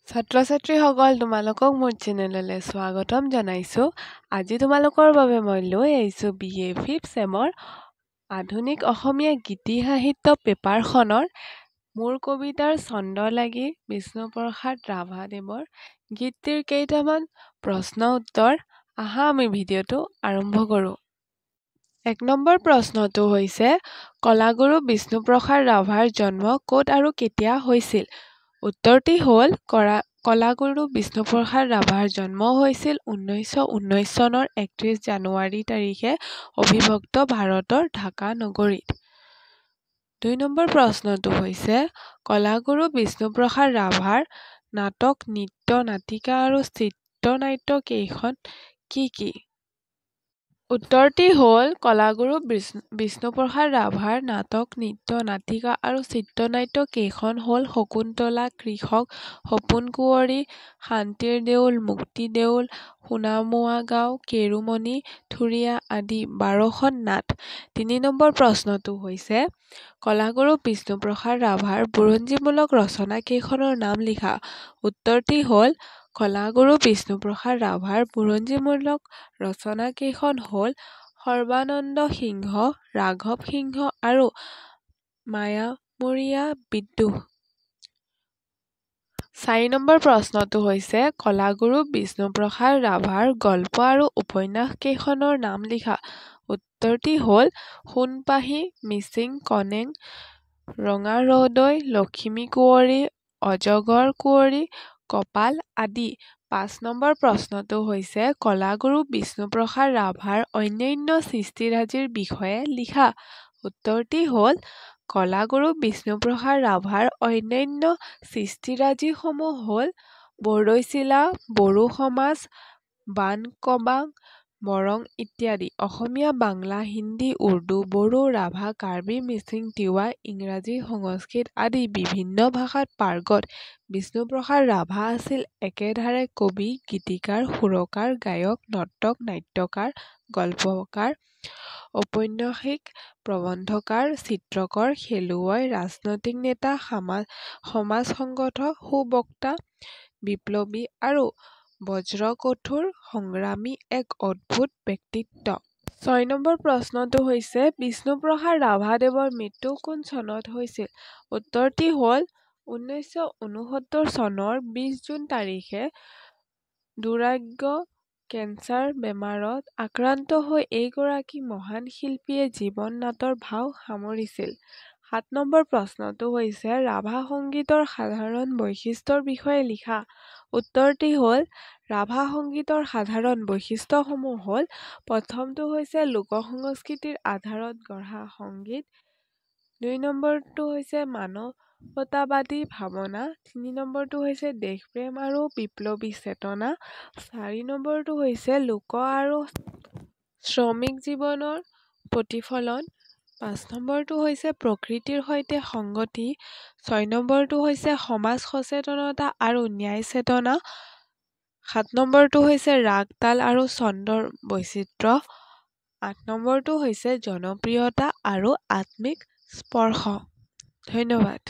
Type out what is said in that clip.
ছাত্ৰ-ছাত্ৰীসকল তোমালোকক মোৰ চেনেললৈ স্বাগতম জনাইছোঁ। আজি তোমালোকৰ বাবে মই লৈ আহিছোঁ BA 5th চেমৰ আধুনিক অসমীয়া গীতি সাহিত্য পেপাৰখনৰ মোৰ কবিতাৰ ছন্দ লাগি বিষ্ণুপ্ৰসাদ ৰাভাদেৱৰ গীতটিৰ কেইটামান প্ৰশ্ন উত্তৰ। আহা আমি ভিডিঅ'টো আৰম্ভ কৰোঁ। ১ নম্বৰ প্ৰশ্নটো হৈছে কলাগুৰু বিষ্ণুপ্ৰসাদ ৰাভাৰ জন্ম ক'ত আৰু কেতিয়া হৈছিল? উত্তৰটি হ'ল কলাগুৰু বিষ্ণুপ্ৰসাদ ৰাভাৰ জন্ম হৈছিল ১৯১৯ চনৰ ৩১ জানুৱাৰী তাৰিখে অবিভক্ত ভাৰতৰ ঢাকা নগৰীত। ২ নম্বৰ প্ৰশ্নটো হৈছে কলাগুৰু বিষ্ণুপ্ৰসাদ ৰাভাৰ নাটক, নৃত্য, নাটিকা আৰু চিত্ৰনাট্য কেইখন কি কি? উত্তৰটি হ'ল কলাগুৰু বিষ্ণুপ্ৰসাদ ৰাভাৰ নাটক, নৃত্য, নাটিকা আৰু চিত্ৰনাট্য কেইখন হ'ল শকুন্তলা, কৃষক, সপোন কুঁৱৰী, শান্তিৰ দেউল, মুক্তি দেউল, সোণামুৱা গাঁও, কেৰুমণি, থুৰীয়া আদি ১২খন নাট। ৩ নম্বৰ প্ৰশ্নটো হৈছে কলাগুৰু বিষ্ণুপ্ৰসাদ ৰাভাৰ বুৰঞ্জীমূলক ৰচনা কেইখনৰ নাম লিখা। উত্তৰটি হ'ল কলাগুৰু বিষ্ণুপ্ৰসাদ ৰাভাৰ বুৰঞ্জীমূলক ৰচনা কেইখন হ'ল সৰ্বানন্দ সিংহ, ৰাঘৱ সিংহ আৰু মায়ামৰীয়া বিদ্ৰোহ। ৪ নম্বৰ প্ৰশ্নটো হৈছে কলাগুৰু বিষ্ণুপ্ৰসাদ ৰাভাৰ গল্প আৰু উপন্যাস কেইখনৰ নাম লিখা। উত্তৰটি হ'ল সোণপাহি, মিচিং কনেং, ৰঙা ৰহদৈ, লখিমী কুঁৱৰী, অজগৰ কুঁৱৰী, কপাল আদি। ৫ নম্বৰ প্ৰশ্নটো হৈছে কলাগুৰু বিষ্ণুপ্ৰসাদ ৰাভাৰ অন্যান্য সৃষ্টিৰাজিৰ বিষয়ে লিখা। উত্তৰটি হ'ল কলাগুৰু বিষ্ণুপ্ৰসাদ ৰাভাৰ অন্যান্য সৃষ্টিৰাজিসমূহ হ'ল বৰদৈচিলা, বড়ো সমাজ, বান কবাং, মৰং ইত্যাদি। অসমীয়া, বাংলা, হিন্দী, উৰ্দু, বড়ো, ৰাভা, কাৰ্বি, মিচিং, তিৱা, ইংৰাজী, সংস্কৃত আদি বিভিন্ন ভাষাত পাৰ্গত বিষ্ণুপ্ৰসাদ ৰাভা আছিল একেধাৰে কবি, গীতিকাৰ, সুৰকাৰ, গায়ক, নৰ্তক, নাট্যকাৰ, গল্পকাৰ, ঔপন্যাসিক, প্ৰবন্ধকাৰ, চিত্ৰকৰ, খেলুৱৈ, ৰাজনৈতিক নেতা, সমাজ সংগঠক, সুবক্তা, বিপ্লৱী আৰু বজ্ৰকঠোৰ সংগ্ৰামী এক অদ্ভুত ব্যক্তিত্ব। ৬ নম্বৰ প্ৰশ্নটো হৈছে বিষ্ণুপ্ৰসাদ ৰাভাদেৱৰ মৃত্যু কোন চনত হৈছিল? উত্তৰটি হ'ল ১৯৬৯ চনৰ ২০ জুন তাৰিখে দুৰাগ্য কেঞ্চাৰ বেমাৰত আক্ৰান্ত হৈ এইগৰাকী মহান শিল্পীয়ে জীৱন নাটৰ ভাও সামৰিছিল। ৭ নম্বৰ প্ৰশ্নটো হৈছে ৰাভা সংগীতৰ সাধাৰণ বৈশিষ্ট্যৰ বিষয়ে লিখা। উত্তৰটি হ'ল ৰাভা সংগীতৰ সাধাৰণ বৈশিষ্ট্যসমূহ হ'ল প্ৰথমটো হৈছে লোক সংস্কৃতিৰ আধাৰত গঢ়া সংগীত, ২ নম্বৰটো হৈছে মানৱতাবাদী ভাৱনা, ৩ নম্বৰটো হৈছে দেশপ্ৰেম আৰু বিপ্লৱী চেতনা, ৪ নম্বৰটো হৈছে লোক আৰু শ্ৰমিক জীৱনৰ প্ৰতিফলন, ৫ নম্বৰটো হৈছে প্ৰকৃতিৰ সৈতে সংগতি, ৬ নম্বৰটো হৈছে সমাজ সচেতনতা আৰু ন্যায় চেতনা, ৭ নম্বৰটো হৈছে ৰাগ তাল আৰু ছন্দৰ বৈচিত্ৰ্য, ৮ নম্বৰটো হৈছে জনপ্ৰিয়তা আৰু আত্মিক স্পৰ্শ। ধন্যবাদ।